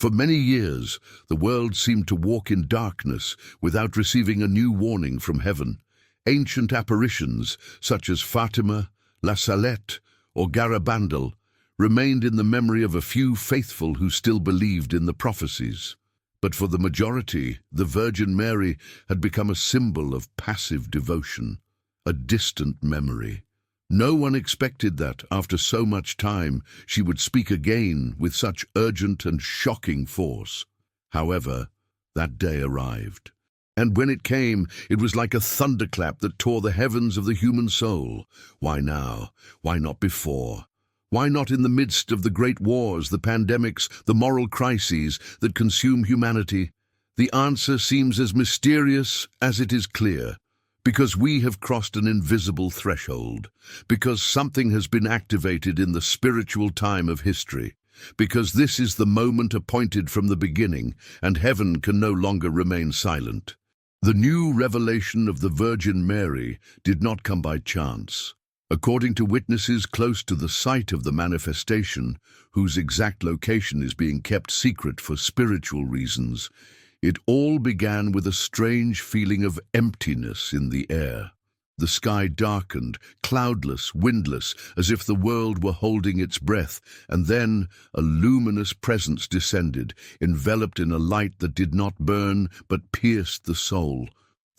For many years, the world seemed to walk in darkness without receiving a new warning from heaven. Ancient apparitions, such as Fatima, La Salette, or Garabandal, remained in the memory of a few faithful who still believed in the prophecies. But for the majority, the Virgin Mary had become a symbol of passive devotion, a distant memory. No one expected that, after so much time, she would speak again with such urgent and shocking force. However, that day arrived. And when it came, it was like a thunderclap that tore the heavens of the human soul. Why now? Why not before? Why not in the midst of the great wars, the pandemics, the moral crises that consume humanity? The answer seems as mysterious as it is clear. Because we have crossed an invisible threshold, because something has been activated in the spiritual time of history, because this is the moment appointed from the beginning, and heaven can no longer remain silent. The new revelation of the Virgin Mary did not come by chance. According to witnesses close to the site of the manifestation, whose exact location is being kept secret for spiritual reasons, it all began with a strange feeling of emptiness in the air. The sky darkened, cloudless, windless, as if the world were holding its breath, and then a luminous presence descended, enveloped in a light that did not burn but pierced the soul.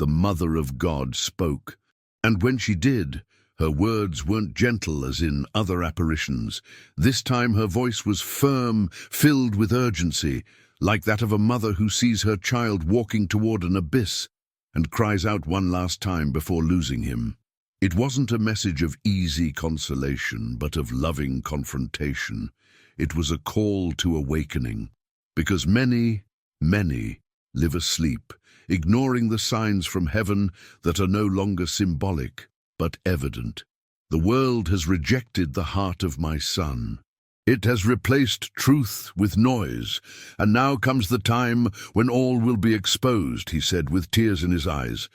The Mother of God spoke. And when she did, her words weren't gentle as in other apparitions. This time her voice was firm, filled with urgency, like that of a mother who sees her child walking toward an abyss and cries out one last time before losing him. It wasn't a message of easy consolation, but of loving confrontation. It was a call to awakening, because many live asleep, ignoring the signs from heaven that are no longer symbolic, but evident. The world has rejected the heart of my Son. It has replaced truth with noise, and now comes the time when all will be exposed, he said with tears in his eyes.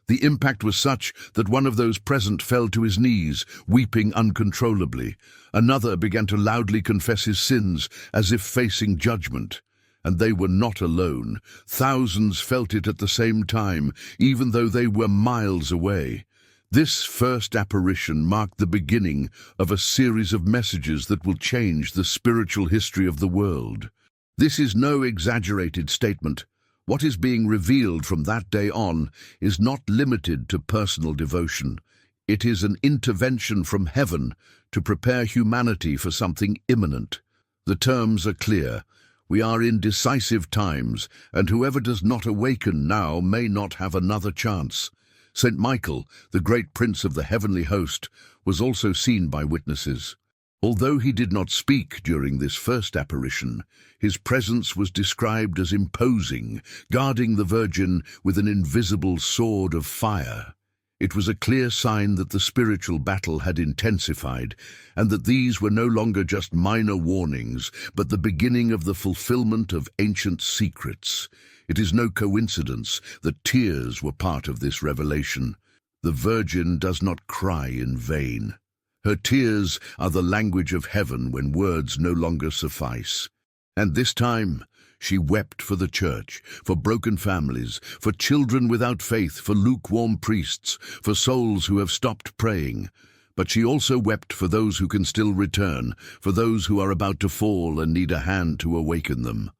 The impact was such that one of those present fell to his knees, weeping uncontrollably. Another began to loudly confess his sins, as if facing judgment. And they were not alone. Thousands felt it at the same time, even though they were miles away. This first apparition marked the beginning of a series of messages that will change the spiritual history of the world. This is no exaggerated statement. What is being revealed from that day on is not limited to personal devotion. It is an intervention from heaven to prepare humanity for something imminent. The terms are clear. We are in decisive times, and whoever does not awaken now may not have another chance. St. Michael, the great prince of the heavenly host, was also seen by witnesses. Although he did not speak during this first apparition, his presence was described as imposing, guarding the Virgin with an invisible sword of fire. It was a clear sign that the spiritual battle had intensified, and that these were no longer just minor warnings, but the beginning of the fulfillment of ancient secrets. It is no coincidence that tears were part of this revelation. The Virgin does not cry in vain. Her tears are the language of heaven when words no longer suffice. And this time, she wept for the church, for broken families, for children without faith, for lukewarm priests, for souls who have stopped praying. But she also wept for those who can still return, for those who are about to fall and need a hand to awaken them.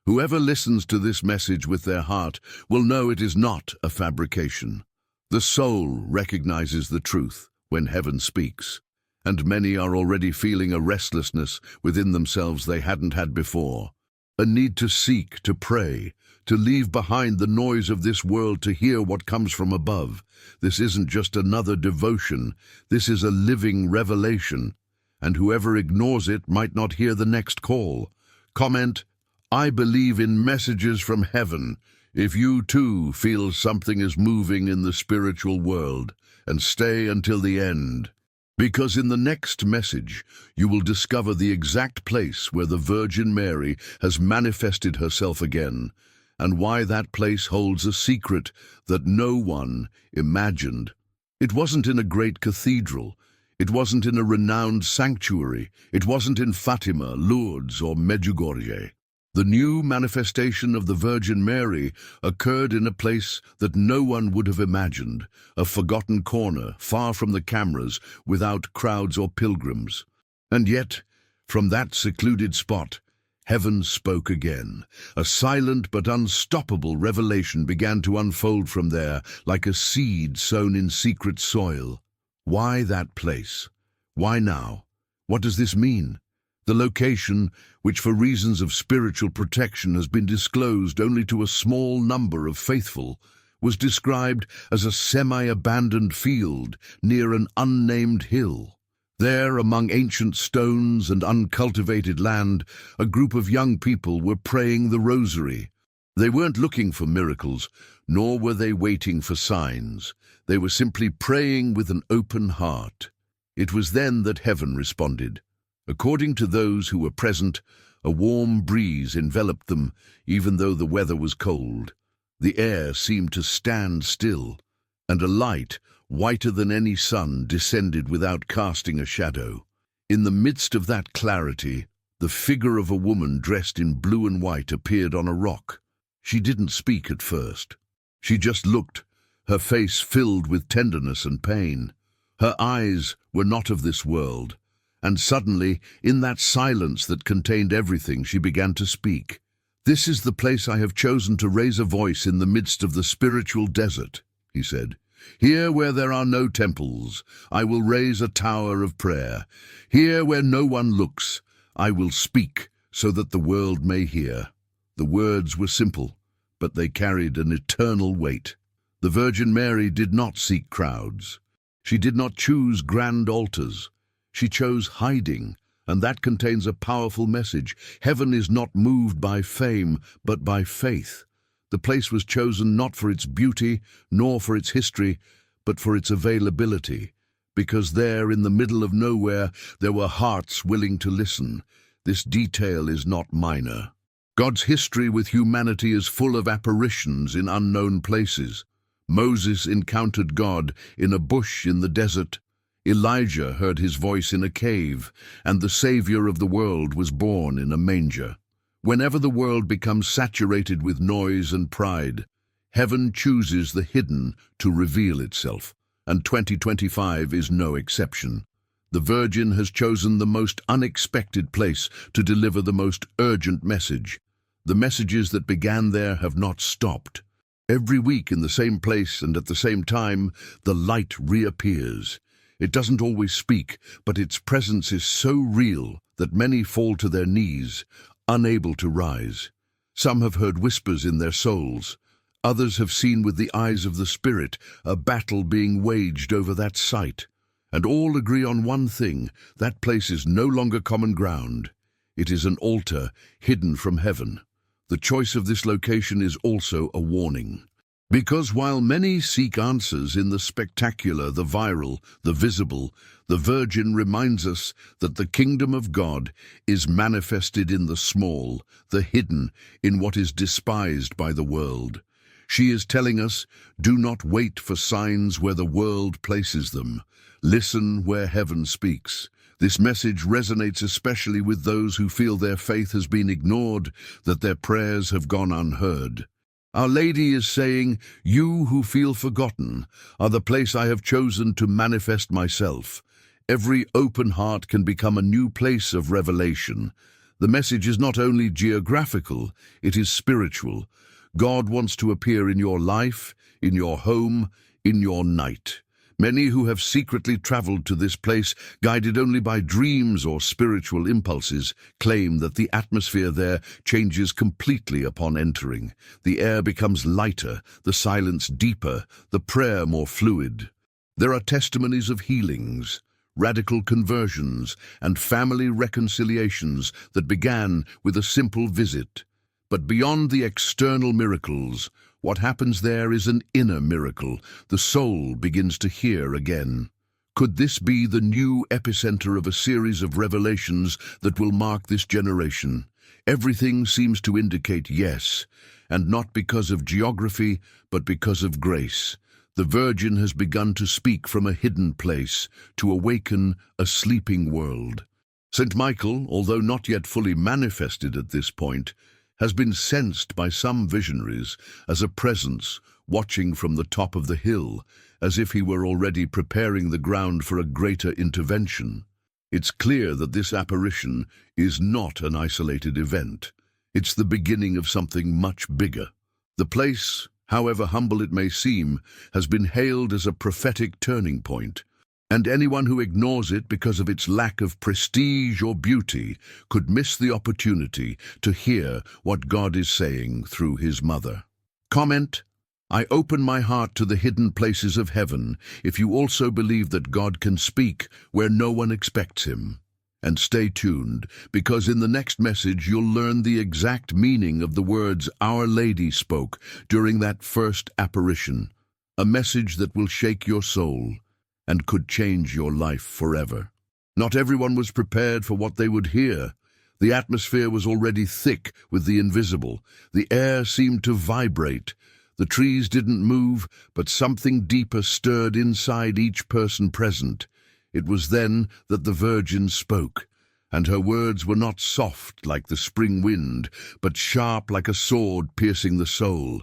Whoever listens to this message with their heart will know it is not a fabrication. The soul recognizes the truth when heaven speaks, and many are already feeling a restlessness within themselves they hadn't had before. A need to seek, to pray, to leave behind the noise of this world to hear what comes from above. This isn't just another devotion, this is a living revelation, and whoever ignores it might not hear the next call. Comment, I believe in messages from heaven, if you too feel something is moving in the spiritual world, and stay until the end. Because in the next message, you will discover the exact place where the Virgin Mary has manifested herself again, and why that place holds a secret that no one imagined. It wasn't in a great cathedral. It wasn't in a renowned sanctuary. It wasn't in Fatima, Lourdes, or Medjugorje. The new manifestation of the Virgin Mary occurred in a place that no one would have imagined, a forgotten corner, far from the cameras, without crowds or pilgrims. And yet, from that secluded spot, heaven spoke again. A silent but unstoppable revelation began to unfold from there, like a seed sown in secret soil. Why that place? Why now? What does this mean? The location, which for reasons of spiritual protection has been disclosed only to a small number of faithful, was described as a semi-abandoned field near an unnamed hill. There, among ancient stones and uncultivated land, a group of young people were praying the rosary. They weren't looking for miracles, nor were they waiting for signs. They were simply praying with an open heart. It was then that heaven responded. According to those who were present, a warm breeze enveloped them, even though the weather was cold. The air seemed to stand still, and a light, whiter than any sun, descended without casting a shadow. In the midst of that clarity, the figure of a woman dressed in blue and white appeared on a rock. She didn't speak at first. She just looked, her face filled with tenderness and pain. Her eyes were not of this world. And suddenly, in that silence that contained everything, she began to speak. "This is the place I have chosen to raise a voice in the midst of the spiritual desert," he said. "Here where there are no temples, I will raise a tower of prayer. Here where no one looks, I will speak so that the world may hear." The words were simple, but they carried an eternal weight. The Virgin Mary did not seek crowds. She did not choose grand altars. She chose hiding, and that contains a powerful message. Heaven is not moved by fame, but by faith. The place was chosen not for its beauty, nor for its history, but for its availability, because there, in the middle of nowhere, there were hearts willing to listen. This detail is not minor. God's history with humanity is full of apparitions in unknown places. Moses encountered God in a bush in the desert. Elijah heard his voice in a cave, and the Savior of the world was born in a manger. Whenever the world becomes saturated with noise and pride, heaven chooses the hidden to reveal itself, and 2025 is no exception. The Virgin has chosen the most unexpected place to deliver the most urgent message. The messages that began there have not stopped. Every week in the same place and at the same time, the light reappears. It doesn't always speak, but its presence is so real that many fall to their knees, unable to rise. Some have heard whispers in their souls. Others have seen with the eyes of the Spirit a battle being waged over that site. And all agree on one thing: that place is no longer common ground. It is an altar hidden from heaven. The choice of this location is also a warning. Because while many seek answers in the spectacular, the viral, the visible, the Virgin reminds us that the kingdom of God is manifested in the small, the hidden, in what is despised by the world. She is telling us, do not wait for signs where the world places them. Listen where heaven speaks. This message resonates especially with those who feel their faith has been ignored, that their prayers have gone unheard. Our Lady is saying, you who feel forgotten are the place I have chosen to manifest myself. Every open heart can become a new place of revelation. The message is not only geographical, it is spiritual. God wants to appear in your life, in your home, in your night. Many who have secretly traveled to this place, guided only by dreams or spiritual impulses, claim that the atmosphere there changes completely upon entering. The air becomes lighter, the silence deeper, the prayer more fluid. There are testimonies of healings, radical conversions, and family reconciliations that began with a simple visit. But beyond the external miracles, what happens there is an inner miracle. The soul begins to hear again. Could this be the new epicenter of a series of revelations that will mark this generation? Everything seems to indicate yes, and not because of geography, but because of grace. The Virgin has begun to speak from a hidden place, to awaken a sleeping world. St. Michael, although not yet fully manifested at this point, has been sensed by some visionaries as a presence watching from the top of the hill, as if he were already preparing the ground for a greater intervention. It's clear that this apparition is not an isolated event. It's the beginning of something much bigger. The place, however humble it may seem, has been hailed as a prophetic turning point, and anyone who ignores it because of its lack of prestige or beauty could miss the opportunity to hear what God is saying through his mother. Comment: I open my heart to the hidden places of heaven if you also believe that God can speak where no one expects him. And stay tuned, because in the next message you'll learn the exact meaning of the words Our Lady spoke during that first apparition, a message that will shake your soul and could change your life forever. Not everyone was prepared for what they would hear. The atmosphere was already thick with the invisible. The air seemed to vibrate. The trees didn't move, but something deeper stirred inside each person present. It was then that the Virgin spoke, and her words were not soft like the spring wind, but sharp like a sword piercing the soul.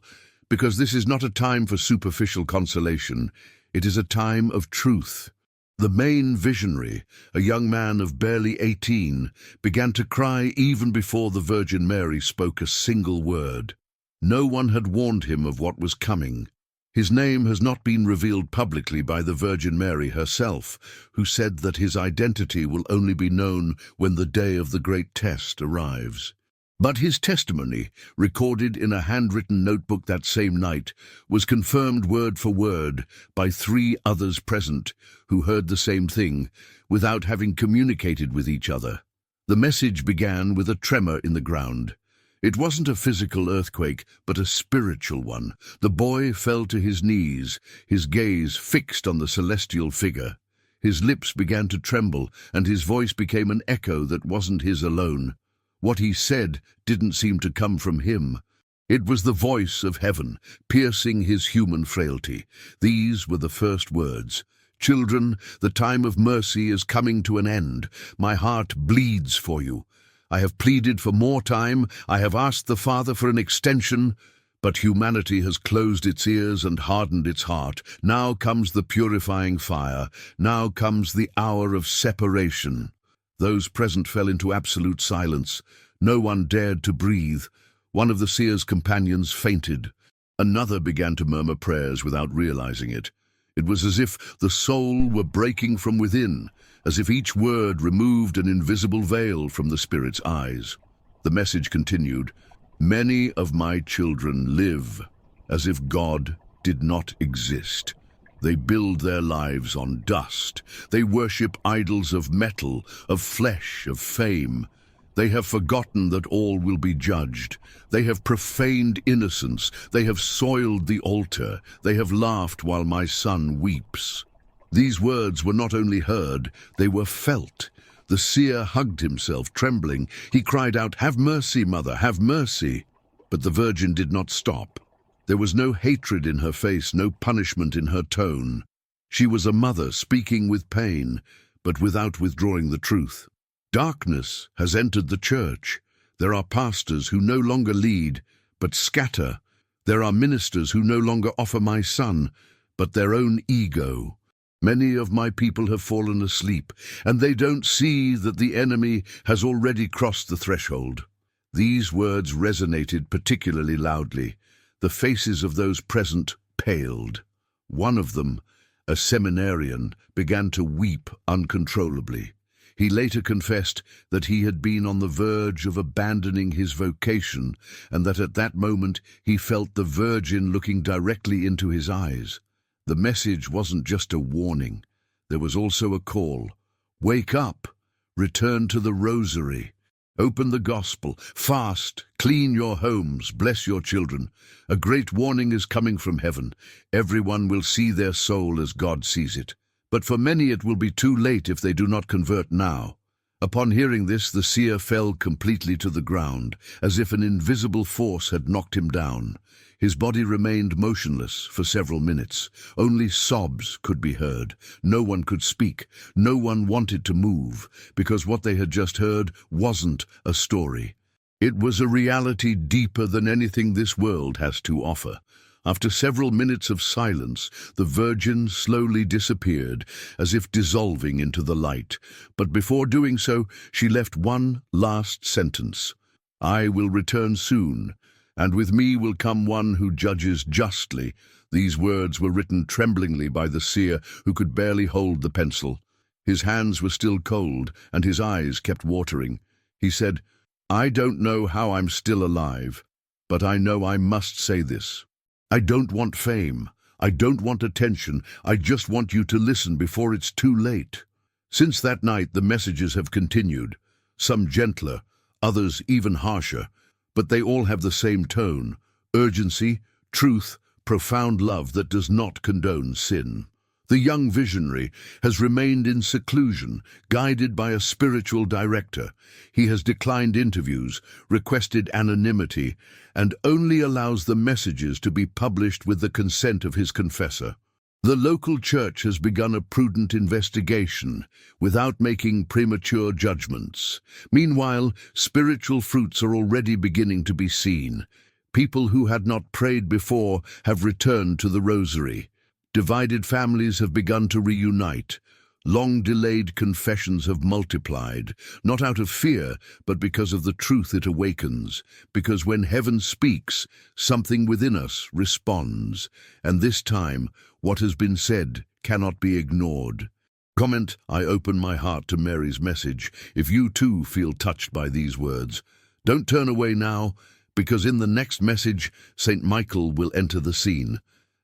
Because this is not a time for superficial consolation. It is a time of truth. The main visionary, a young man of barely 18, began to cry even before the Virgin Mary spoke a single word. No one had warned him of what was coming. His name has not been revealed publicly by the Virgin Mary herself, who said that his identity will only be known when the day of the great test arrives. But his testimony, recorded in a handwritten notebook that same night, was confirmed word for word by 3 others present who heard the same thing without having communicated with each other. The message began with a tremor in the ground. It wasn't a physical earthquake, but a spiritual one. The boy fell to his knees, his gaze fixed on the celestial figure. His lips began to tremble, and his voice became an echo that wasn't his alone. What he said didn't seem to come from him. It was the voice of heaven, piercing his human frailty. These were the first words. Children, the time of mercy is coming to an end. My heart bleeds for you. I have pleaded for more time. I have asked the Father for an extension, but humanity has closed its ears and hardened its heart. Now comes the purifying fire. Now comes the hour of separation. Those present fell into absolute silence. No one dared to breathe. One of the seer's companions fainted. Another began to murmur prayers without realizing it. It was as if the soul were breaking from within, as if each word removed an invisible veil from the spirit's eyes. The message continued, Many of my children live as if God did not exist. They build their lives on dust. They worship idols of metal, of flesh, of fame. They have forgotten that all will be judged. They have profaned innocence. They have soiled the altar. They have laughed while my son weeps. These words were not only heard, they were felt. The seer hugged himself, trembling. He cried out, Have mercy, mother, have mercy. But the Virgin did not stop. There was no hatred in her face, no punishment in her tone. She was a mother speaking with pain, but without withdrawing the truth. Darkness has entered the church. There are pastors who no longer lead, but scatter. There are ministers who no longer offer my son, but their own ego. Many of my people have fallen asleep, and they don't see that the enemy has already crossed the threshold. These words resonated particularly loudly. The faces of those present paled. One of them, a seminarian, began to weep uncontrollably. He later confessed that he had been on the verge of abandoning his vocation, and that at that moment he felt the Virgin looking directly into his eyes. The message wasn't just a warning. There was also a call. Wake up! Return to the rosary. Open the gospel, fast, clean your homes, bless your children. A great warning is coming from heaven. Everyone will see their soul as God sees it. But for many it will be too late if they do not convert now. Upon hearing this, the seer fell completely to the ground, as if an invisible force had knocked him down. His body remained motionless for several minutes. Only sobs could be heard. No one could speak. No one wanted to move, because what they had just heard wasn't a story. It was a reality deeper than anything this world has to offer. After several minutes of silence, the Virgin slowly disappeared, as if dissolving into the light. But before doing so, she left one last sentence. "I will return soon, and with me will come one who judges justly." These words were written tremblingly by the seer, who could barely hold the pencil. His hands were still cold, and his eyes kept watering. He said, "I don't know how I'm still alive, but I know I must say this. I don't want fame. I don't want attention. I just want you to listen before it's too late." Since that night, the messages have continued, some gentler, others even harsher, but they all have the same tone: urgency, truth, profound love that does not condone sin. The young visionary has remained in seclusion, guided by a spiritual director. He has declined interviews, requested anonymity, and only allows the messages to be published with the consent of his confessor. The local church has begun a prudent investigation, without making premature judgments. Meanwhile, spiritual fruits are already beginning to be seen. People who had not prayed before have returned to the rosary. Divided families have begun to reunite. Long-delayed confessions have multiplied, not out of fear, but because of the truth it awakens. Because when heaven speaks, something within us responds. And this time, what has been said cannot be ignored. Comment, "I open my heart to Mary's message," if you too feel touched by these words. Don't turn away now, because in the next message, St. Michael will enter the scene.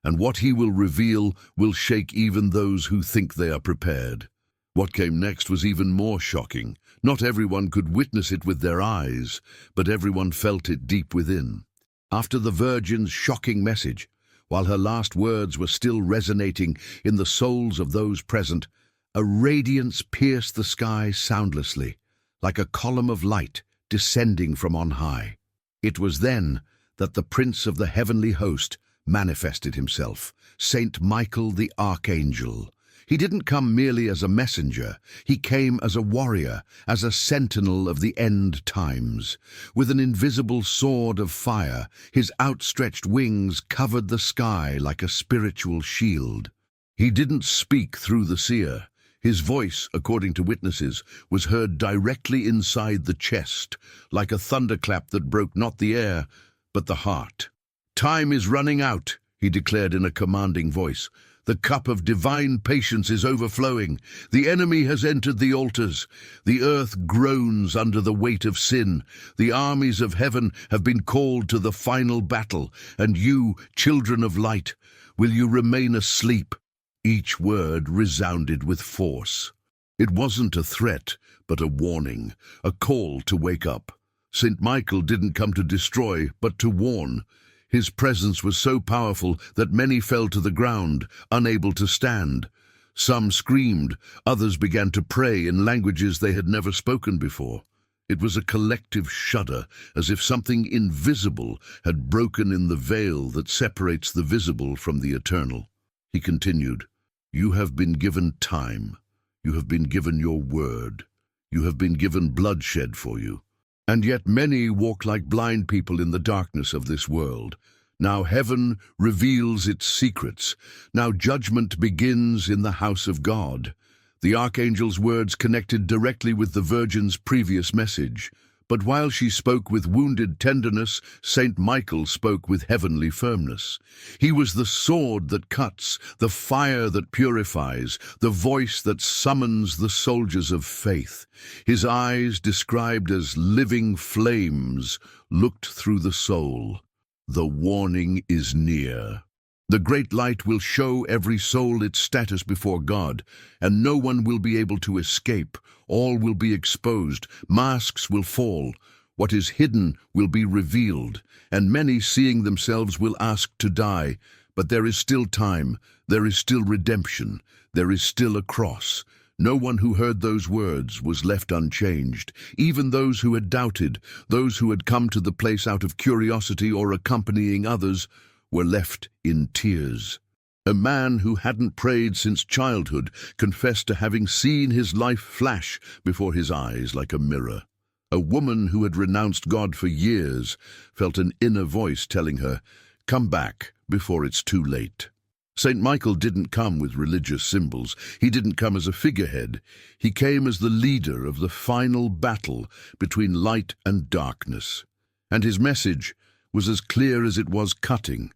And what he will reveal will shake even those who think they are prepared. What came next was even more shocking. Not everyone could witness it with their eyes, but everyone felt it deep within. After the Virgin's shocking message, while her last words were still resonating in the souls of those present, a radiance pierced the sky soundlessly, like a column of light descending from on high. It was then that the Prince of the heavenly host manifested himself, Saint Michael the Archangel. He didn't come merely as a messenger. He came as a warrior, as a sentinel of the end times. With an invisible sword of fire, his outstretched wings covered the sky like a spiritual shield. He didn't speak through the seer. His voice, according to witnesses, was heard directly inside the chest, like a thunderclap that broke not the air, but the heart. "Time is running out," he declared in a commanding voice. "The cup of divine patience is overflowing. The enemy has entered the altars. The earth groans under the weight of sin. The armies of heaven have been called to the final battle. And you, children of light, will you remain asleep?" Each word resounded with force. It wasn't a threat, but a warning, a call to wake up. St. Michael didn't come to destroy, but to warn. His presence was so powerful that many fell to the ground, unable to stand. Some screamed, others began to pray in languages they had never spoken before. It was a collective shudder, as if something invisible had broken in the veil that separates the visible from the eternal. He continued, "You have been given time. You have been given your word. You have been given bloodshed for you. And yet many walk like blind people in the darkness of this world. Now heaven reveals its secrets. Now judgment begins in the house of God." The archangel's words connected directly with the Virgin's previous message. But while she spoke with wounded tenderness, Saint Michael spoke with heavenly firmness. He was the sword that cuts, the fire that purifies, the voice that summons the soldiers of faith. His eyes, described as living flames, looked through the soul. The warning is near. The great light will show every soul its status before God, and no one will be able to escape. All will be exposed. Masks will fall. What is hidden will be revealed, and many, seeing themselves, will ask to die. But there is still time. There is still redemption. There is still a cross. No one who heard those words was left unchanged. Even those who had doubted, those who had come to the place out of curiosity or accompanying others, were left in tears. A man who hadn't prayed since childhood confessed to having seen his life flash before his eyes like a mirror. A woman who had renounced God for years felt an inner voice telling her, "Come back before it's too late." Saint Michael didn't come with religious symbols. He didn't come as a figurehead. He came as the leader of the final battle between light and darkness. And his message was as clear as it was cutting.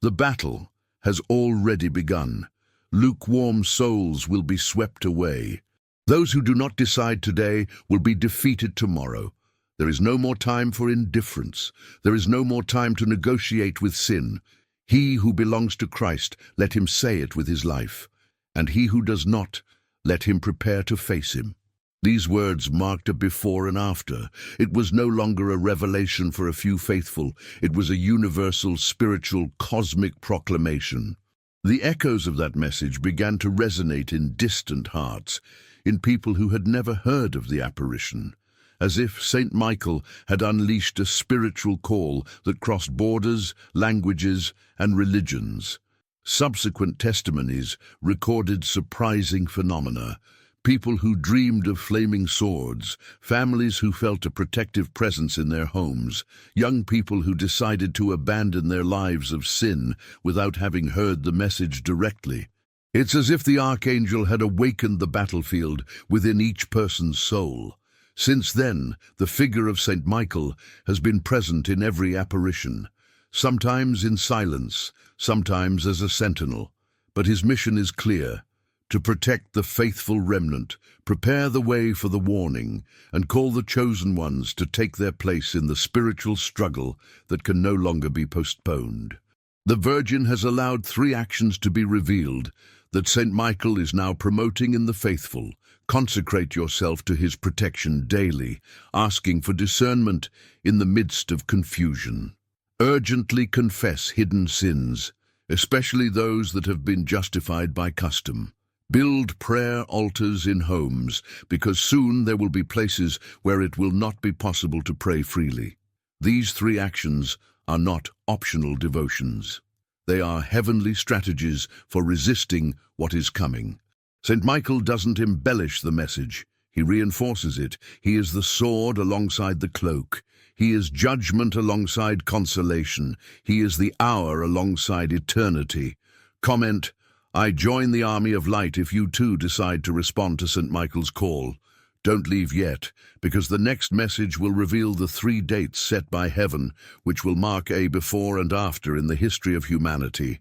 The battle has already begun. Lukewarm souls will be swept away. Those who do not decide today will be defeated tomorrow. There is no more time for indifference. There is no more time to negotiate with sin. He who belongs to Christ, let him say it with his life. And he who does not, let him prepare to face him. These words marked a before and after. It was no longer a revelation for a few faithful. It was a universal, spiritual, cosmic proclamation. The echoes of that message began to resonate in distant hearts, in people who had never heard of the apparition, as if Saint Michael had unleashed a spiritual call that crossed borders, languages, and religions. Subsequent testimonies recorded surprising phenomena: people who dreamed of flaming swords, families who felt a protective presence in their homes, young people who decided to abandon their lives of sin without having heard the message directly. It's as if the archangel had awakened the battlefield within each person's soul. Since then, the figure of Saint Michael has been present in every apparition, sometimes in silence, sometimes as a sentinel. But his mission is clear: to protect the faithful remnant, prepare the way for the warning, and call the chosen ones to take their place in the spiritual struggle that can no longer be postponed. The Virgin has allowed 3 actions to be revealed that Saint Michael is now promoting in the faithful. Consecrate yourself to his protection daily, asking for discernment in the midst of confusion. Urgently confess hidden sins, especially those that have been justified by custom. Build prayer altars in homes, because soon there will be places where it will not be possible to pray freely. These 3 actions are not optional devotions. They are heavenly strategies for resisting what is coming. Saint Michael doesn't embellish the message. He reinforces it. He is the sword alongside the cloak. He is judgment alongside consolation. He is the hour alongside eternity. Comment: I join the army of light if you too decide to respond to Saint Michael's call. Don't leave yet, because the next message will reveal the 3 dates set by heaven, which will mark a before and after in the history of humanity.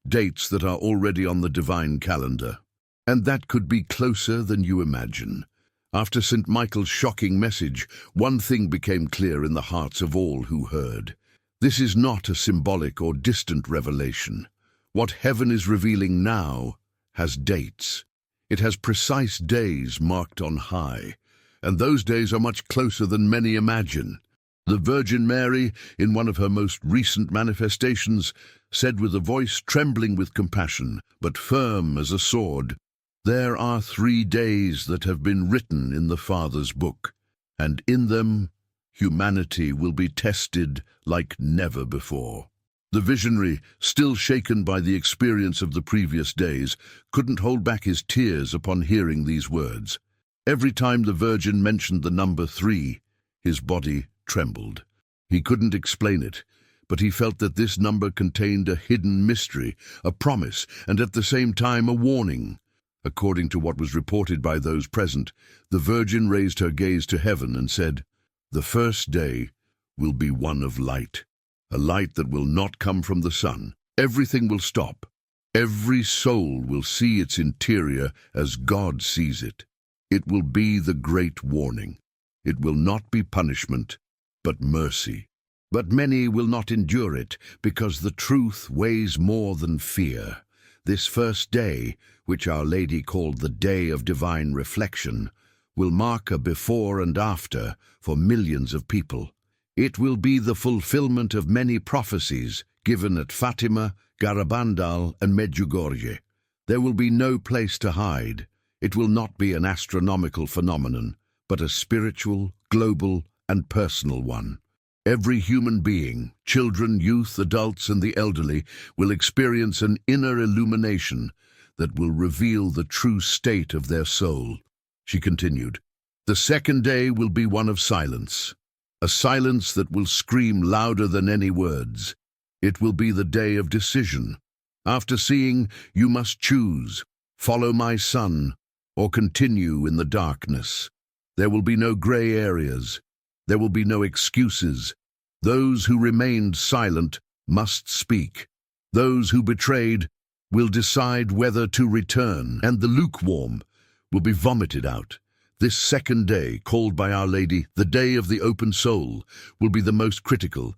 Dates that are already on the divine calendar. And that could be closer than you imagine. After St. Michael's shocking message, one thing became clear in the hearts of all who heard. This is not a symbolic or distant revelation. What heaven is revealing now has dates. It has precise days marked on high, and those days are much closer than many imagine. The Virgin Mary, in one of her most recent manifestations, said with a voice trembling with compassion, but firm as a sword, "There are 3 days that have been written in the Father's book, and in them humanity will be tested like never before." The visionary, still shaken by the experience of the previous days, couldn't hold back his tears upon hearing these words. Every time the Virgin mentioned the number 3, his body trembled. He couldn't explain it, but he felt that this number contained a hidden mystery, a promise, and at the same time a warning. According to what was reported by those present, the Virgin raised her gaze to heaven and said, "The first day will be one of light. A light that will not come from the sun. Everything will stop. Every soul will see its interior as God sees it. It will be the great warning. It will not be punishment, but mercy. But many will not endure it, because the truth weighs more than fear. This first day, which Our Lady called the Day of Divine Reflection, will mark a before and after for millions of people. It will be the fulfillment of many prophecies given at Fatima, Garabandal, and Medjugorje. There will be no place to hide. It will not be an astronomical phenomenon, but a spiritual, global, and personal one. Every human being, children, youth, adults, and the elderly, will experience an inner illumination that will reveal the true state of their soul. She continued, The second day will be one of silence, a silence that will scream louder than any words. It will be the day of decision. After seeing, you must choose, follow my son, or continue in the darkness. There will be no gray areas. There will be no excuses. Those who remained silent must speak. Those who betrayed will decide whether to return, and the lukewarm will be vomited out. This second day, called by Our Lady the Day of the Open Soul, will be the most critical.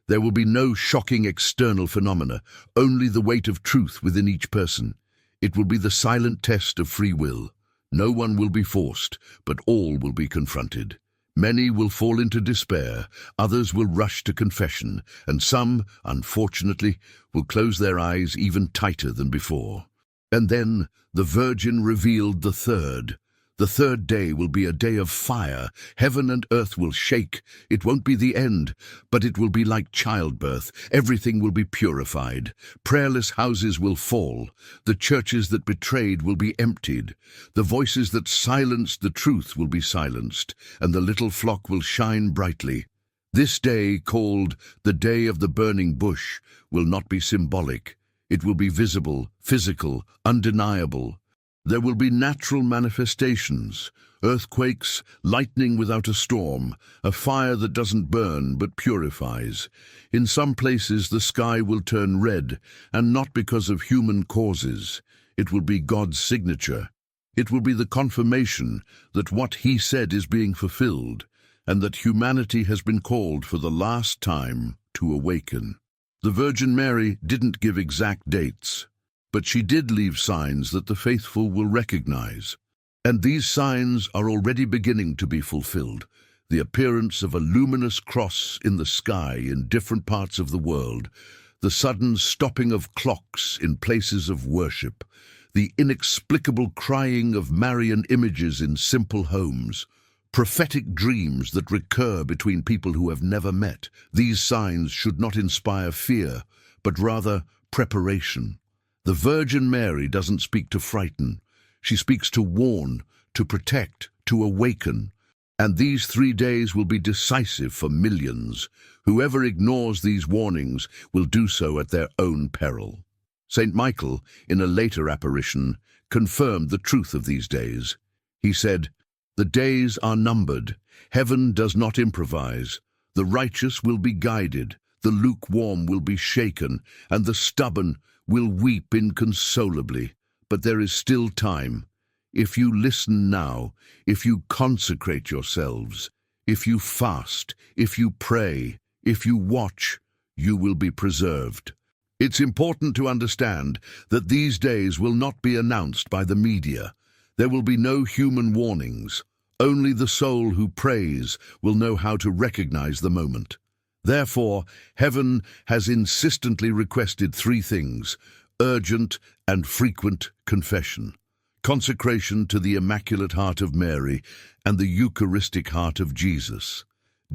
There will be no shocking external phenomena, only the weight of truth within each person. It will be the silent test of free will. No one will be forced, but all will be confronted. Many will fall into despair, others will rush to confession, and some, unfortunately, will close their eyes even tighter than before. And then the Virgin revealed the third. The third day will be a day of fire. Heaven and earth will shake. It won't be the end, but it will be like childbirth. Everything will be purified. Prayerless houses will fall. The churches that betrayed will be emptied. The voices that silenced the truth will be silenced, and the little flock will shine brightly. This day, called the Day of the Burning Bush, will not be symbolic. It will be visible, physical, undeniable. There will be natural manifestations, earthquakes, lightning without a storm, a fire that doesn't burn but purifies. In some places the sky will turn red, and not because of human causes. It will be God's signature. It will be the confirmation that what He said is being fulfilled, and that humanity has been called for the last time to awaken. The Virgin Mary didn't give exact dates, but she did leave signs that the faithful will recognize. And these signs are already beginning to be fulfilled. The appearance of a luminous cross in the sky in different parts of the world, the sudden stopping of clocks in places of worship, the inexplicable crying of Marian images in simple homes, prophetic dreams that recur between people who have never met. These signs should not inspire fear, but rather preparation. The Virgin Mary doesn't speak to frighten. She speaks to warn, to protect, to awaken. And these 3 days will be decisive for millions. Whoever ignores these warnings will do so at their own peril. Saint Michael, in a later apparition, confirmed the truth of these days. He said, "The days are numbered. Heaven does not improvise. The righteous will be guided. The lukewarm will be shaken, and the stubborn will weep inconsolably. But there is still time. If you listen now, if you consecrate yourselves, if you fast, if you pray, if you watch, you will be preserved." It's important to understand that these days will not be announced by the media. There will be no human warnings. Only the soul who prays will know how to recognize the moment. Therefore, heaven has insistently requested 3 things: urgent and frequent confession, consecration to the Immaculate Heart of Mary and the Eucharistic Heart of Jesus,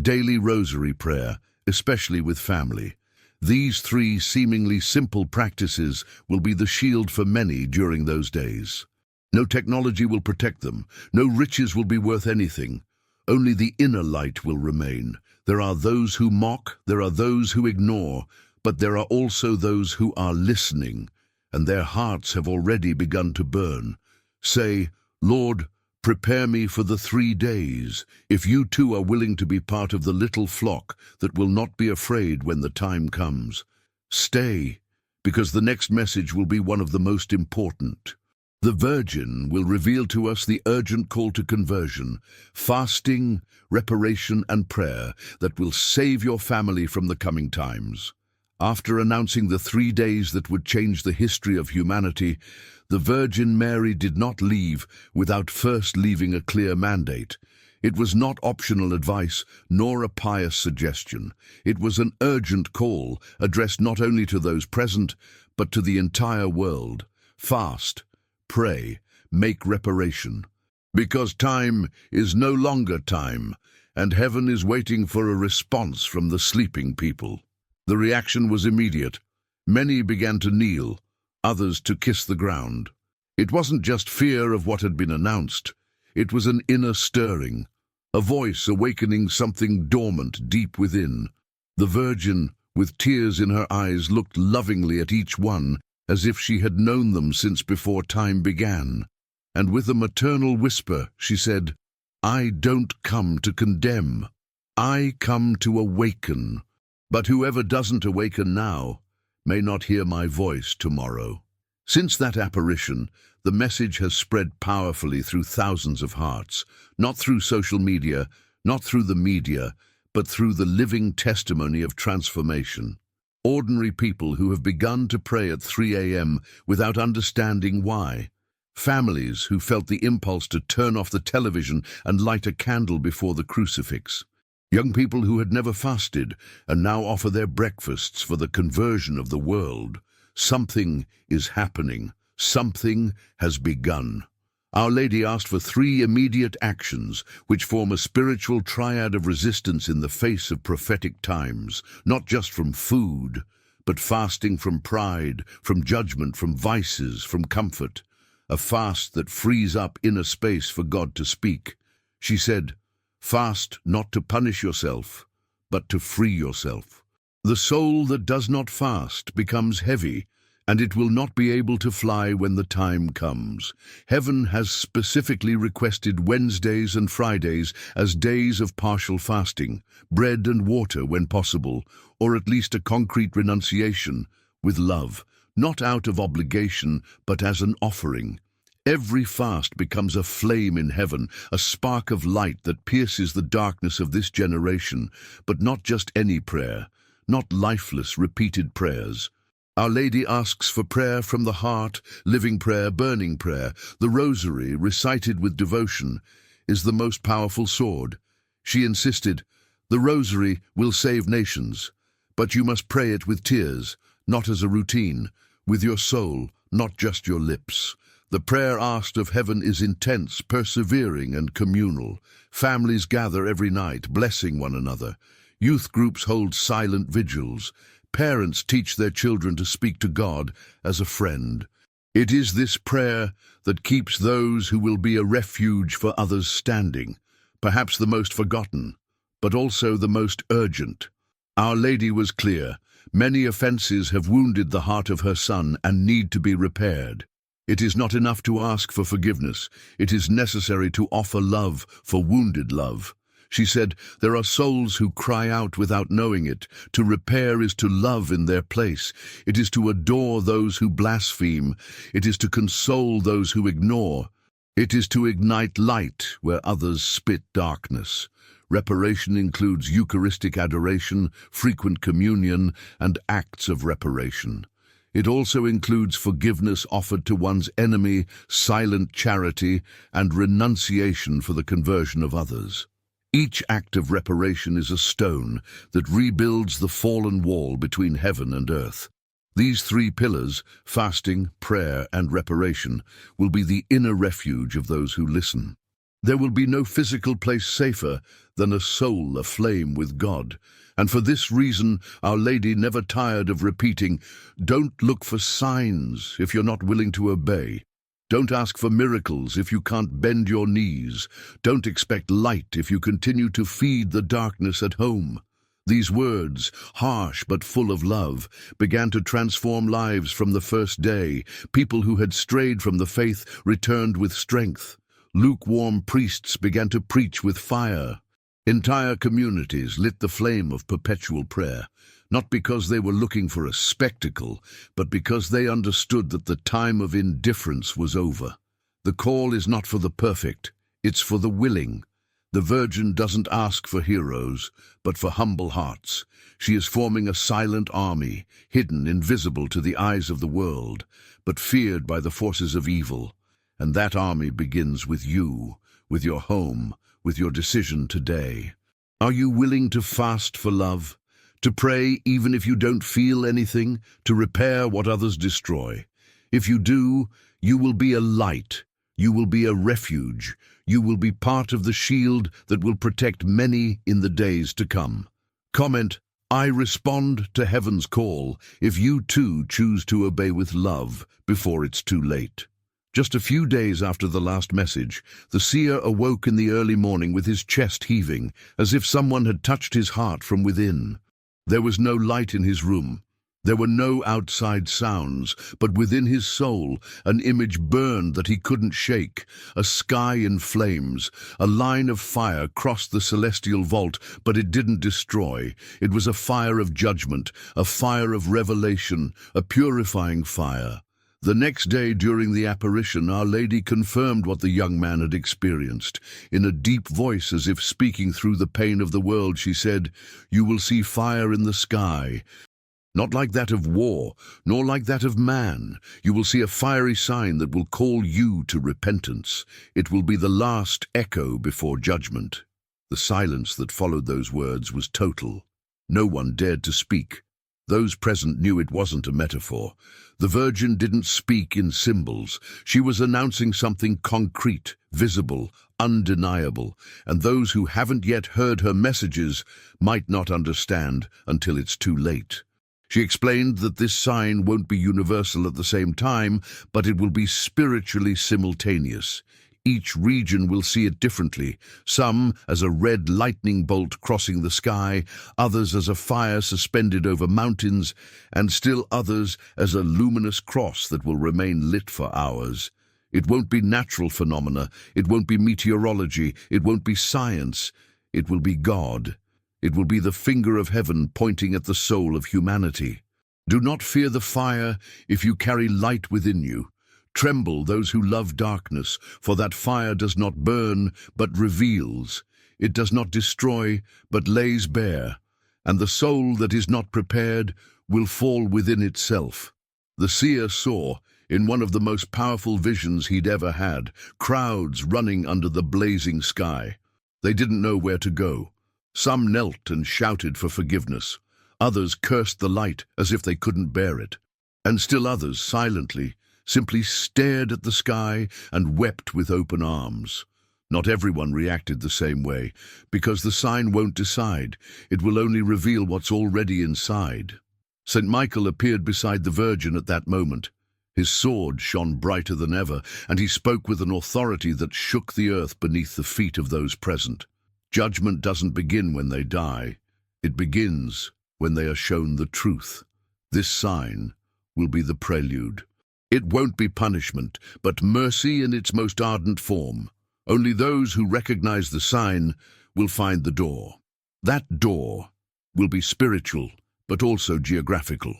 daily rosary prayer, especially with family. These 3 seemingly simple practices will be the shield for many during those days. No technology will protect them. No riches will be worth anything. Only the inner light will remain. There are those who mock, there are those who ignore, but there are also those who are listening, and their hearts have already begun to burn. Say, "Lord, prepare me for the 3 days." If you too are willing to be part of the little flock that will not be afraid when the time comes, stay, because the next message will be one of the most important. The Virgin will reveal to us the urgent call to conversion, fasting, reparation, and prayer that will save your family from the coming times. After announcing the 3 days that would change the history of humanity, the Virgin Mary did not leave without first leaving a clear mandate. It was not optional advice, nor a pious suggestion. It was an urgent call, addressed not only to those present, but to the entire world. Fast, pray, make reparation. Because time is no longer time, and heaven is waiting for a response from the sleeping people. The reaction was immediate. Many began to kneel, others to kiss the ground. It wasn't just fear of what had been announced. It was an inner stirring, a voice awakening something dormant deep within. The Virgin, with tears in her eyes, looked lovingly at each one, as if she had known them since before time began. And with a maternal whisper, she said, "I don't come to condemn. I come to awaken. But whoever doesn't awaken now may not hear my voice tomorrow." Since that apparition, the message has spread powerfully through thousands of hearts, not through social media, not through the media, but through the living testimony of transformation. Ordinary people who have begun to pray at 3 a.m. without understanding why. Families who felt the impulse to turn off the television and light a candle before the crucifix. Young people who had never fasted and now offer their breakfasts for the conversion of the world. Something is happening. Something has begun. Our Lady asked for 3 immediate actions which form a spiritual triad of resistance in the face of prophetic times, not just from food, but fasting from pride, from judgment, from vices, from comfort. A fast that frees up inner space for God to speak. She said, "Fast not to punish yourself, but to free yourself. The soul that does not fast becomes heavy, and it will not be able to fly when the time comes." Heaven has specifically requested Wednesdays and Fridays as days of partial fasting, bread and water when possible, or at least a concrete renunciation, with love, not out of obligation, but as an offering. Every fast becomes a flame in heaven, a spark of light that pierces the darkness of this generation, but not just any prayer, not lifeless, repeated prayers. Our Lady asks for prayer from the heart, living prayer, burning prayer. The Rosary, recited with devotion, is the most powerful sword. She insisted, "The Rosary will save nations, but you must pray it with tears, not as a routine, with your soul, not just your lips." The prayer asked of heaven is intense, persevering, and communal. Families gather every night, blessing one another. Youth groups hold silent vigils. Parents teach their children to speak to God as a friend. It is this prayer that keeps those who will be a refuge for others standing, perhaps the most forgotten, but also the most urgent. Our Lady was clear. Many offenses have wounded the heart of her Son and need to be repaired. It is not enough to ask for forgiveness. It is necessary to offer love for wounded love. She said, "There are souls who cry out without knowing it. To repair is to love in their place. It is to adore those who blaspheme. It is to console those who ignore. It is to ignite light where others spit darkness." Reparation includes Eucharistic adoration, frequent communion, and acts of reparation. It also includes forgiveness offered to one's enemy, silent charity, and renunciation for the conversion of others. Each act of reparation is a stone that rebuilds the fallen wall between heaven and earth. These 3 pillars, fasting, prayer, and reparation, will be the inner refuge of those who listen. There will be no physical place safer than a soul aflame with God. And for this reason, Our Lady never tired of repeating, "Don't look for signs if you're not willing to obey. Don't ask for miracles if you can't bend your knees. Don't expect light if you continue to feed the darkness at home." These words, harsh but full of love, began to transform lives from the first day. People who had strayed from the faith returned with strength. Lukewarm priests began to preach with fire. Entire communities lit the flame of perpetual prayer, not because they were looking for a spectacle, but because they understood that the time of indifference was over. The call is not for the perfect, it's for the willing. The Virgin doesn't ask for heroes, but for humble hearts. She is forming a silent army, hidden, invisible to the eyes of the world, but feared by the forces of evil. And that army begins with you, with your home, with your decision today. Are you willing to fast for love? To pray even if you don't feel anything? To repair what others destroy? If you do, you will be a light. You will be a refuge. You will be part of the shield that will protect many in the days to come. Comment, "I respond to heaven's call," if you too choose to obey with love before it's too late. Just a few days after the last message, the seer awoke in the early morning with his chest heaving, as if someone had touched his heart from within. There was no light in his room. There were no outside sounds, but within his soul an image burned that he couldn't shake, a sky in flames. A line of fire crossed the celestial vault, but it didn't destroy. It was a fire of judgment, a fire of revelation, a purifying fire. The next day during the apparition, Our Lady confirmed what the young man had experienced. In a deep voice, as if speaking through the pain of the world, she said, "You will see fire in the sky. Not like that of war, nor like that of man. You will see a fiery sign that will call you to repentance. It will be the last echo before judgment." The silence that followed those words was total. No one dared to speak. Those present knew it wasn't a metaphor. The Virgin didn't speak in symbols. She was announcing something concrete, visible, undeniable, and those who haven't yet heard her messages might not understand until it's too late. She explained that this sign won't be universal at the same time, but it will be spiritually simultaneous. Each region will see it differently, some as a red lightning bolt crossing the sky, others as a fire suspended over mountains, and still others as a luminous cross that will remain lit for hours. It won't be natural phenomena, it won't be meteorology, it won't be science, it will be God. It will be the finger of heaven pointing at the soul of humanity. Do not fear the fire if you carry light within you. Tremble, those who love darkness, for that fire does not burn, but reveals. It does not destroy, but lays bare. And the soul that is not prepared will fall within itself. The seer saw, in one of the most powerful visions he'd ever had, crowds running under the blazing sky. They didn't know where to go. Some knelt and shouted for forgiveness. Others cursed the light as if they couldn't bear it. And still others, silently, simply stared at the sky and wept with open arms. Not everyone reacted the same way, because the sign won't decide. It will only reveal what's already inside. St. Michael appeared beside the Virgin at that moment. His sword shone brighter than ever, and he spoke with an authority that shook the earth beneath the feet of those present. Judgment doesn't begin when they die. It begins when they are shown the truth. This sign will be the prelude. It won't be punishment, but mercy in its most ardent form. Only those who recognize the sign will find the door. That door will be spiritual, but also geographical.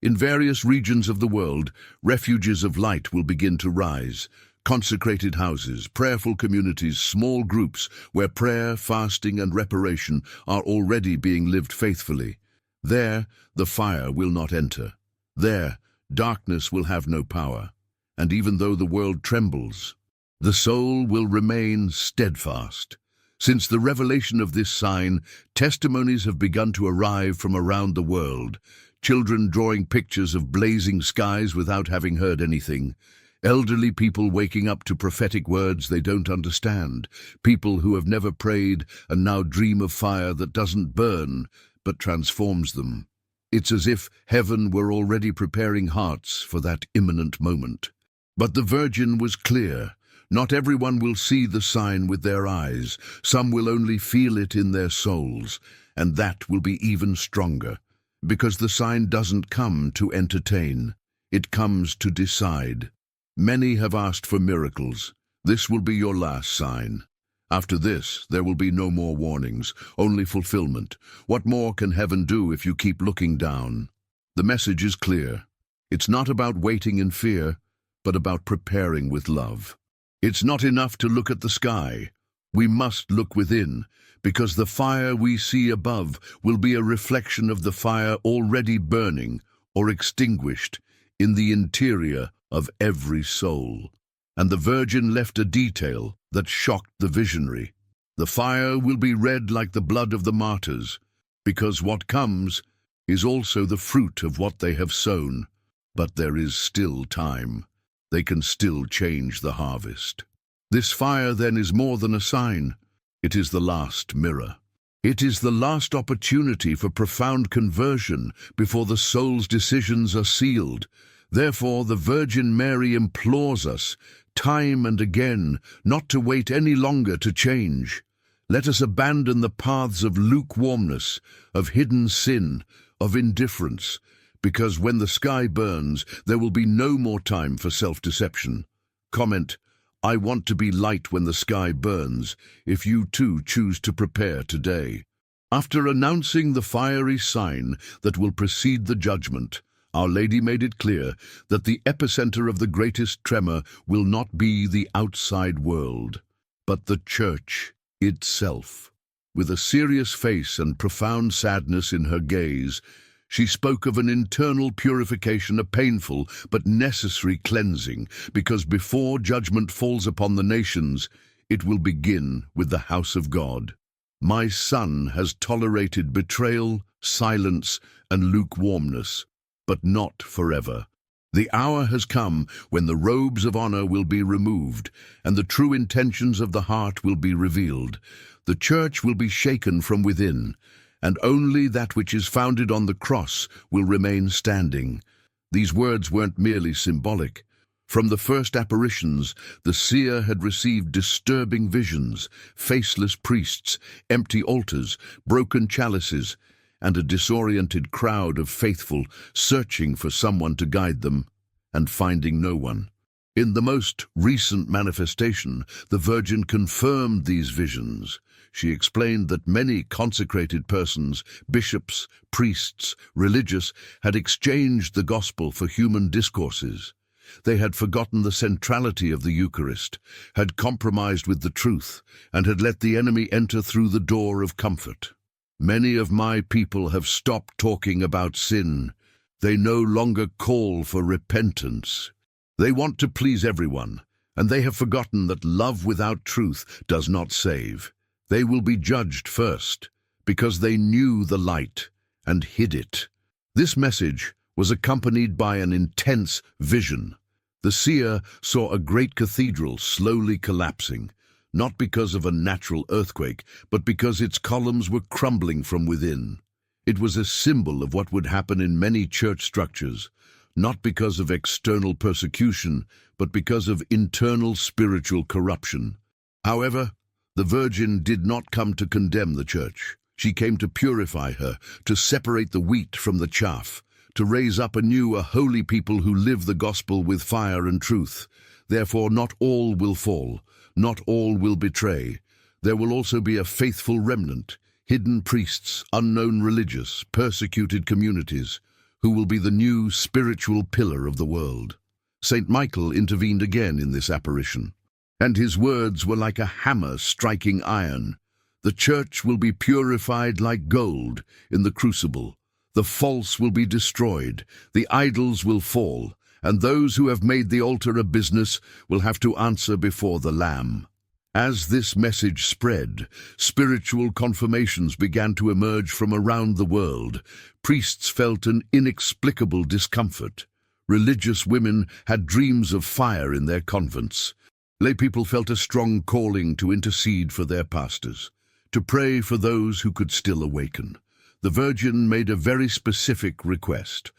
In various regions of the world, refuges of light will begin to rise. Consecrated houses, prayerful communities, small groups where prayer, fasting, and reparation are already being lived faithfully. There, the fire will not enter. There, darkness will have no power. And even though the world trembles, the soul will remain steadfast. Since the revelation of this sign, testimonies have begun to arrive from around the world. Children drawing pictures of blazing skies without having heard anything. Elderly people waking up to prophetic words they don't understand. People who have never prayed and now dream of fire that doesn't burn, but transforms them. It's as if heaven were already preparing hearts for that imminent moment. But the Virgin was clear. Not everyone will see the sign with their eyes. Some will only feel it in their souls, and that will be even stronger, because the sign doesn't come to entertain. It comes to decide. Many have asked for miracles. This will be your last sign. After this, there will be no more warnings, only fulfillment. What more can heaven do if you keep looking down? The message is clear. It's not about waiting in fear, but about preparing with love. It's not enough to look at the sky. We must look within, because the fire we see above will be a reflection of the fire already burning or extinguished in the interior of every soul. And the Virgin left a detail that shocked the visionary. The fire will be red like the blood of the martyrs, because what comes is also the fruit of what they have sown. But there is still time. They can still change the harvest. This fire, then, is more than a sign. It is the last mirror. It is the last opportunity for profound conversion before the soul's decisions are sealed. Therefore, the Virgin Mary implores us, time and again, not to wait any longer to change. Let us abandon the paths of lukewarmness, of hidden sin, of indifference, because when the sky burns, there will be no more time for self-deception. Comment, I want to be light when the sky burns, if you too choose to prepare today. After announcing the fiery sign that will precede the judgment, Our Lady made it clear that the epicenter of the greatest tremor will not be the outside world, but the Church itself. With a serious face and profound sadness in her gaze, she spoke of an internal purification, a painful but necessary cleansing, because before judgment falls upon the nations, it will begin with the house of God. My son has tolerated betrayal, silence, and lukewarmness, but not forever. The hour has come when the robes of honor will be removed, and the true intentions of the heart will be revealed. The Church will be shaken from within, and only that which is founded on the cross will remain standing. These words weren't merely symbolic. From the first apparitions, the seer had received disturbing visions, faceless priests, empty altars, broken chalices, and a disoriented crowd of faithful searching for someone to guide them, and finding no one. In the most recent manifestation, the Virgin confirmed these visions. She explained that many consecrated persons, bishops, priests, religious, had exchanged the gospel for human discourses. They had forgotten the centrality of the Eucharist, had compromised with the truth, and had let the enemy enter through the door of comfort. Many of my people have stopped talking about sin. They no longer call for repentance. They want to please everyone, and they have forgotten that love without truth does not save. They will be judged first, because they knew the light and hid it. This message was accompanied by an intense vision. The seer saw a great cathedral slowly collapsing, not because of a natural earthquake, but because its columns were crumbling from within. It was a symbol of what would happen in many church structures, not because of external persecution, but because of internal spiritual corruption. However, the Virgin did not come to condemn the Church. She came to purify her, to separate the wheat from the chaff, to raise up anew a holy people who live the gospel with fire and truth. Therefore, not all will fall. Not all will betray. There will also be a faithful remnant, hidden priests, unknown religious, persecuted communities, who will be the new spiritual pillar of the world. Saint Michael intervened again in this apparition, and his words were like a hammer striking iron. The Church will be purified like gold in the crucible. The false will be destroyed, the idols will fall, and those who have made the altar a business will have to answer before the Lamb. As this message spread, spiritual confirmations began to emerge from around the world. Priests felt an inexplicable discomfort. Religious women had dreams of fire in their convents. Laypeople felt a strong calling to intercede for their pastors, to pray for those who could still awaken. The Virgin made a very specific request.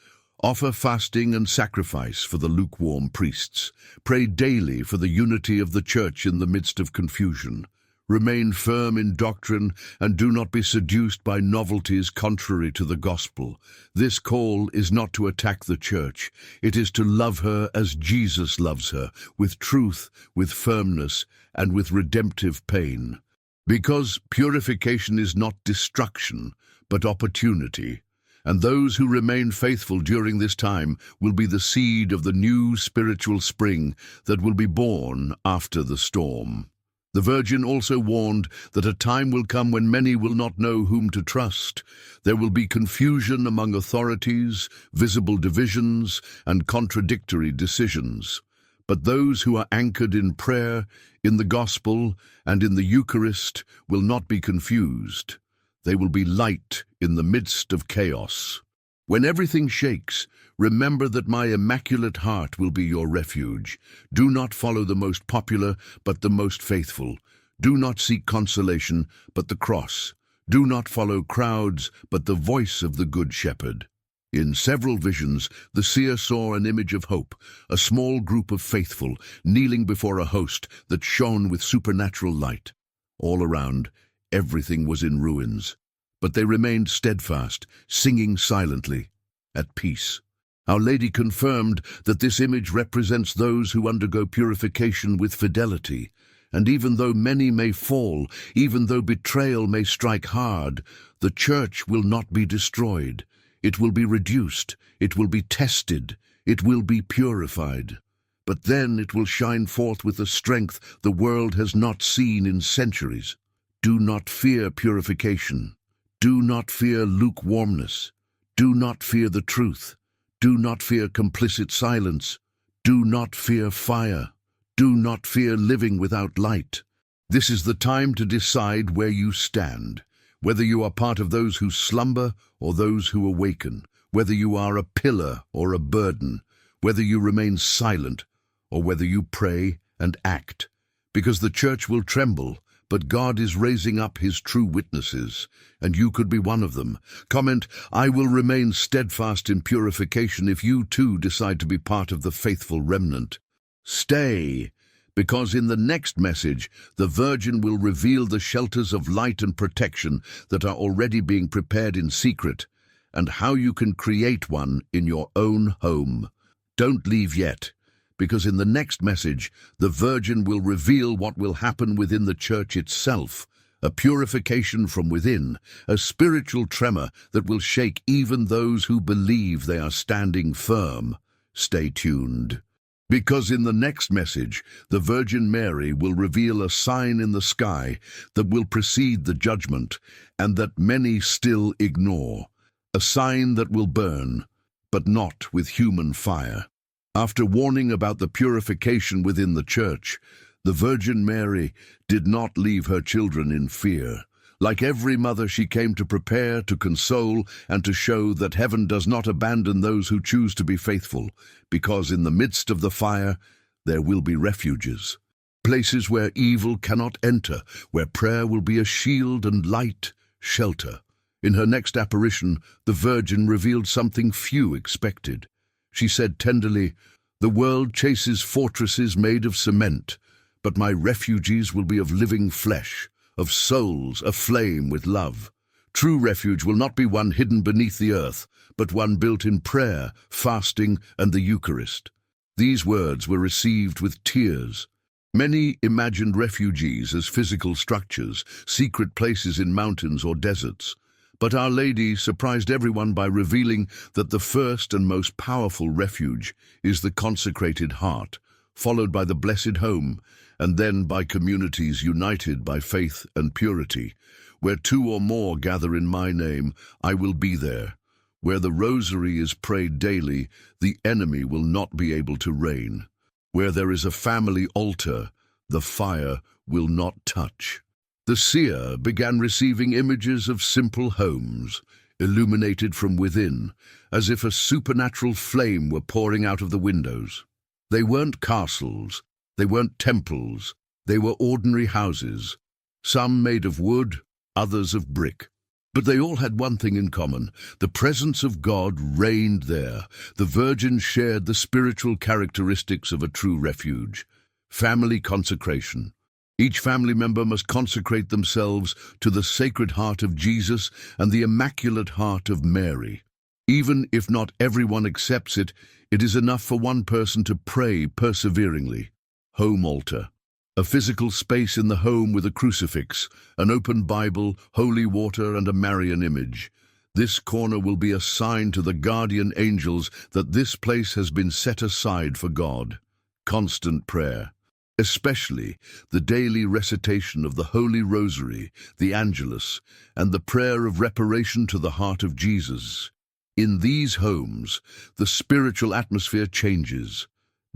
Offer fasting and sacrifice for the lukewarm priests. Pray daily for the unity of the Church in the midst of confusion. Remain firm in doctrine and do not be seduced by novelties contrary to the gospel. This call is not to attack the Church. It is to love her as Jesus loves her, with truth, with firmness, and with redemptive pain. Because purification is not destruction, but opportunity. And those who remain faithful during this time will be the seed of the new spiritual spring that will be born after the storm. The Virgin also warned that a time will come when many will not know whom to trust. There will be confusion among authorities, visible divisions, and contradictory decisions. But those who are anchored in prayer, in the gospel, and in the Eucharist will not be confused. They will be light in the midst of chaos. When everything shakes, remember that my Immaculate Heart will be your refuge. Do not follow the most popular, but the most faithful. Do not seek consolation, but the cross. Do not follow crowds, but the voice of the Good Shepherd. In several visions, the seer saw an image of hope, a small group of faithful, kneeling before a host that shone with supernatural light. All around, everything was in ruins, but they remained steadfast, singing silently, at peace. Our Lady confirmed that this image represents those who undergo purification with fidelity, and even though many may fall, even though betrayal may strike hard, the Church will not be destroyed. It will be reduced, it will be tested, it will be purified. But then it will shine forth with a strength the world has not seen in centuries. Do not fear purification. Do not fear lukewarmness. Do not fear the truth. Do not fear complicit silence. Do not fear fire. Do not fear living without light. This is the time to decide where you stand, whether you are part of those who slumber or those who awaken, whether you are a pillar or a burden, whether you remain silent or whether you pray and act. Because the Church will tremble, but God is raising up his true witnesses, and you could be one of them. Comment, I will remain steadfast in purification if you too decide to be part of the faithful remnant. Stay, because in the next message, the Virgin will reveal the shelters of light and protection that are already being prepared in secret, and how you can create one in your own home. Don't leave yet, because in the next message, the Virgin will reveal what will happen within the Church itself, a purification from within, a spiritual tremor that will shake even those who believe they are standing firm. Stay tuned. Because in the next message, the Virgin Mary will reveal a sign in the sky that will precede the judgment and that many still ignore, a sign that will burn, but not with human fire. After warning about the purification within the Church, the Virgin Mary did not leave her children in fear. Like every mother, she came to prepare, to console, and to show that heaven does not abandon those who choose to be faithful, because in the midst of the fire, there will be refuges, places where evil cannot enter, where prayer will be a shield and light, shelter. In her next apparition, the Virgin revealed something few expected. She said tenderly, "The world chases fortresses made of cement, but my refuges will be of living flesh, of souls aflame with love. True refuge will not be one hidden beneath the earth, but one built in prayer, fasting, and the Eucharist." These words were received with tears. Many imagined refuges as physical structures, secret places in mountains or deserts. But Our Lady surprised everyone by revealing that the first and most powerful refuge is the consecrated heart, followed by the blessed home, and then by communities united by faith and purity. Where two or more gather in my name, I will be there. Where the rosary is prayed daily, the enemy will not be able to reign. Where there is a family altar, the fire will not touch. The seer began receiving images of simple homes, illuminated from within, as if a supernatural flame were pouring out of the windows. They weren't castles, they weren't temples, they were ordinary houses, some made of wood, others of brick. But they all had one thing in common: the presence of God reigned there. The Virgin shared the spiritual characteristics of a true refuge: family consecration. Each family member must consecrate themselves to the Sacred Heart of Jesus and the Immaculate Heart of Mary. Even if not everyone accepts it, it is enough for one person to pray perseveringly. Home altar. A physical space in the home with a crucifix, an open Bible, holy water, and a Marian image. This corner will be a sign to the guardian angels that this place has been set aside for God. Constant prayer. Especially the daily recitation of the Holy Rosary, the Angelus, and the prayer of reparation to the heart of Jesus. In these homes, the spiritual atmosphere changes.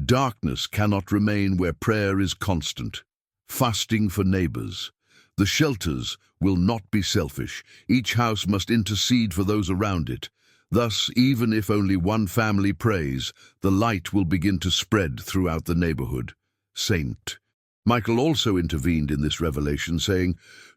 Darkness cannot remain where prayer is constant. Fasting for neighbors. The shelters will not be selfish. Each house must intercede for those around it. Thus, even if only one family prays, the light will begin to spread throughout the neighborhood. Saint Michael also intervened in this revelation, saying,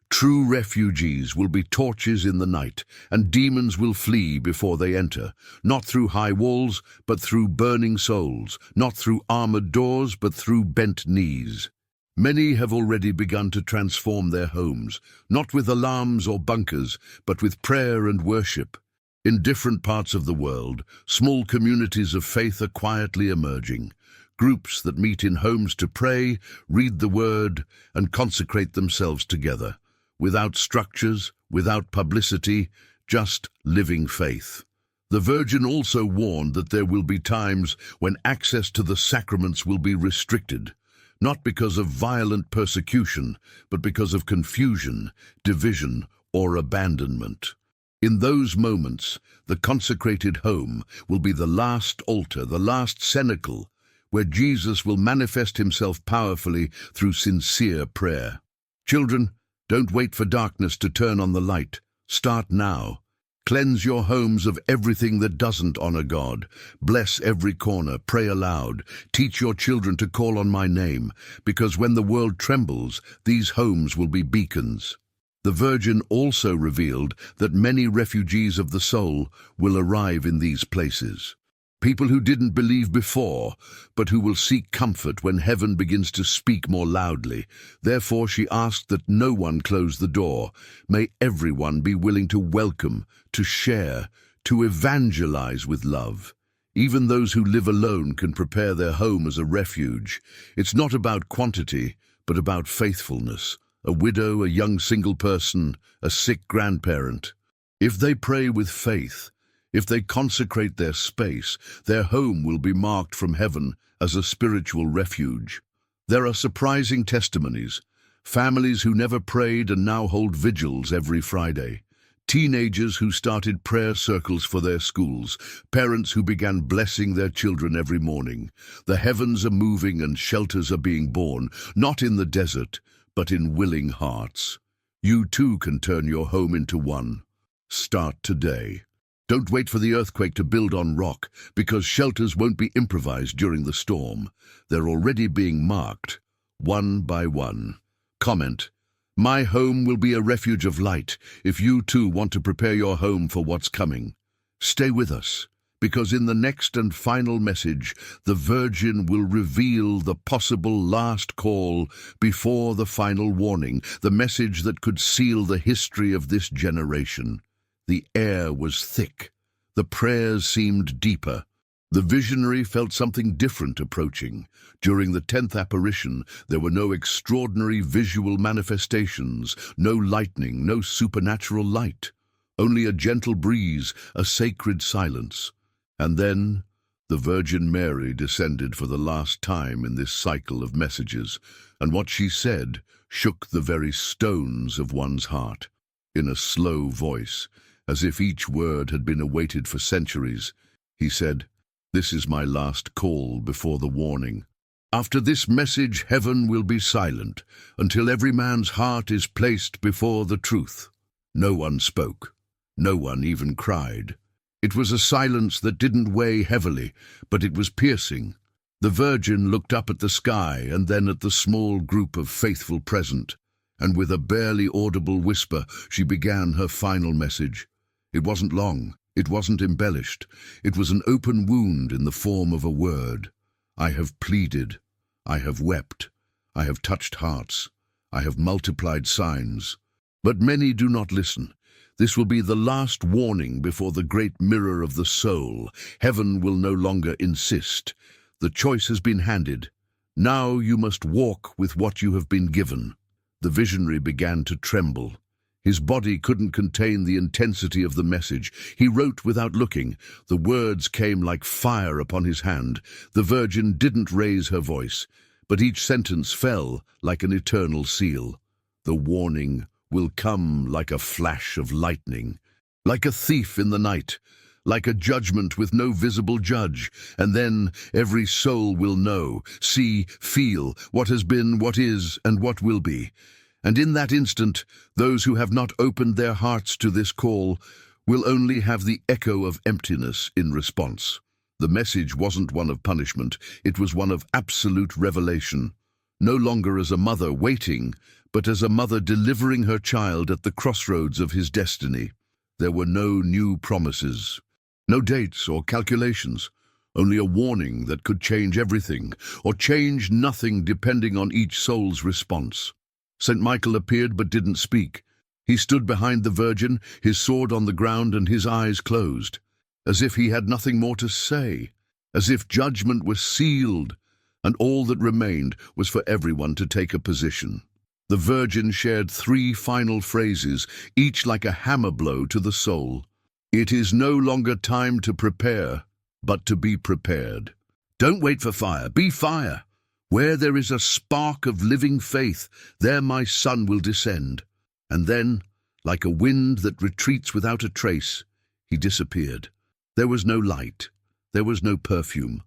True refugees will be torches in the night, and demons will flee before they enter, not through high walls, but through burning souls, not through armored doors, but through bent knees. Many have already begun to transform their homes, not with alarms or bunkers, but with prayer and worship. In different parts of the world, small communities of faith are quietly emerging. Groups that meet in homes to pray, read the word, and consecrate themselves together. Without structures, without publicity, just living faith. The Virgin also warned that there will be times when access to the sacraments will be restricted, not because of violent persecution, but because of confusion, division, or abandonment. In those moments, the consecrated home will be the last altar, the last cenacle, where Jesus will manifest himself powerfully through sincere prayer. Children, don't wait for darkness to turn on the light. Start now. Cleanse your homes of everything that doesn't honor God. Bless every corner. Pray aloud. Teach your children to call on my name, because when the world trembles, these homes will be beacons. The Virgin also revealed that many refugees of the soul will arrive in these places. People who didn't believe before, but who will seek comfort when heaven begins to speak more loudly. Therefore she asked that no one close the door. May everyone be willing to welcome, to share, to evangelize with love. Even those who live alone can prepare their home as a refuge. It's not about quantity, but about faithfulness. A widow, a young single person, a sick grandparent. If they pray with faith, if they consecrate their space, their home will be marked from heaven as a spiritual refuge. There are surprising testimonies. Families who never prayed and now hold vigils every Friday. Teenagers who started prayer circles for their schools. Parents who began blessing their children every morning. The heavens are moving and shelters are being born, not in the desert, but in willing hearts. You too can turn your home into one. Start today. Don't wait for the earthquake to build on rock, because shelters won't be improvised during the storm. They're already being marked, one by one. Comment: my home will be a refuge of light if you too want to prepare your home for what's coming. Stay with us, because in the next and final message, the Virgin will reveal the possible last call before the final warning, the message that could seal the history of this generation. The air was thick. The prayers seemed deeper. The visionary felt something different approaching. During the 10th apparition, there were no extraordinary visual manifestations, no lightning, no supernatural light. Only a gentle breeze, a sacred silence. And then, the Virgin Mary descended for the last time in this cycle of messages, and what she said shook the very stones of one's heart. In a slow voice, as if each word had been awaited for centuries, he said, "This is my last call before the warning. After this message, heaven will be silent, until every man's heart is placed before the truth." No one spoke. No one even cried. It was a silence that didn't weigh heavily, but it was piercing. The Virgin looked up at the sky and then at the small group of faithful present, and with a barely audible whisper, she began her final message. It wasn't long. It wasn't embellished. It was an open wound in the form of a word. I have pleaded. I have wept. I have touched hearts. I have multiplied signs. But many do not listen. This will be the last warning before the great mirror of the soul. Heaven will no longer insist. The choice has been handed. Now you must walk with what you have been given. The visionary began to tremble. His body couldn't contain the intensity of the message. He wrote without looking. The words came like fire upon his hand. The Virgin didn't raise her voice, but each sentence fell like an eternal seal. The warning will come like a flash of lightning, like a thief in the night, like a judgment with no visible judge. And then every soul will know, see, feel what has been, what is, and what will be. And in that instant, those who have not opened their hearts to this call will only have the echo of emptiness in response. The message wasn't one of punishment, it was one of absolute revelation. no longer as a mother waiting, but as a mother delivering her child at the crossroads of his destiny. There were no new promises, no dates or calculations, only a warning that could change everything, or change nothing depending on each soul's response. St. Michael appeared but didn't speak. He stood behind the Virgin, his sword on the ground and his eyes closed, as if he had nothing more to say, as if judgment was sealed, and all that remained was for everyone to take a position. The Virgin shared 3 final phrases, each like a hammer blow to the soul. It is no longer time to prepare, but to be prepared. Don't wait for fire, be fire. Where there is a spark of living faith, there my Son will descend. And then, like a wind that retreats without a trace, he disappeared. There was no light, there was no perfume,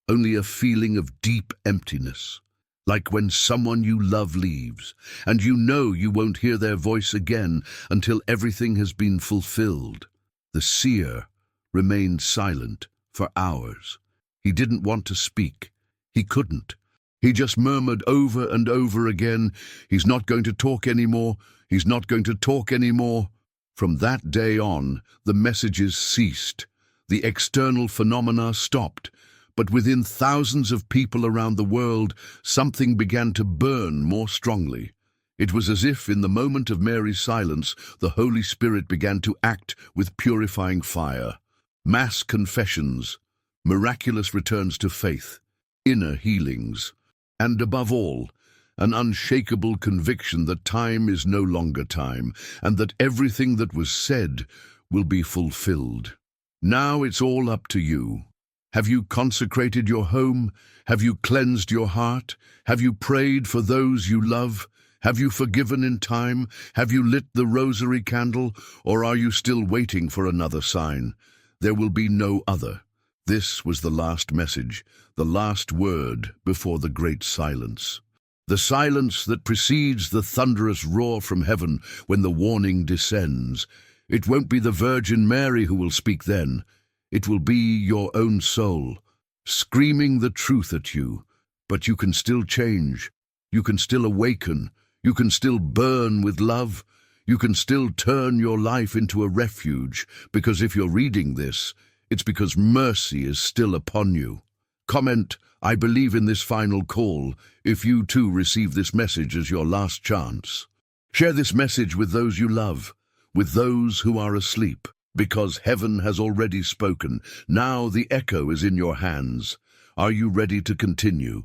only a feeling of deep emptiness. Like when someone you love leaves, and you know you won't hear their voice again until everything has been fulfilled. The seer remained silent for hours. He didn't want to speak. He couldn't. He just murmured over and over again, "He's not going to talk anymore. He's not going to talk anymore." From that day on, the messages ceased. The external phenomena stopped. But within thousands of people around the world, something began to burn more strongly. It was as if in the moment of Mary's silence, the Holy Spirit began to act with purifying fire. Mass confessions, miraculous returns to faith, inner healings, and above all, an unshakable conviction that time is no longer time, and that everything that was said will be fulfilled. Now it's all up to you. Have you consecrated your home? Have you cleansed your heart? Have you prayed for those you love? Have you forgiven in time? Have you lit the rosary candle? Or are you still waiting for another sign? There will be no other. This was the last message, the last word before the great silence. The silence that precedes the thunderous roar from heaven when the warning descends. It won't be the Virgin Mary who will speak then. It will be your own soul, screaming the truth at you. But you can still change. You can still awaken. You can still burn with love. You can still turn your life into a refuge, because if you're reading this, it's because mercy is still upon you. Comment, "I believe in this final call," if you too receive this message as your last chance. Share this message with those you love, with those who are asleep, because heaven has already spoken. Now the echo is in your hands. Are you ready to continue?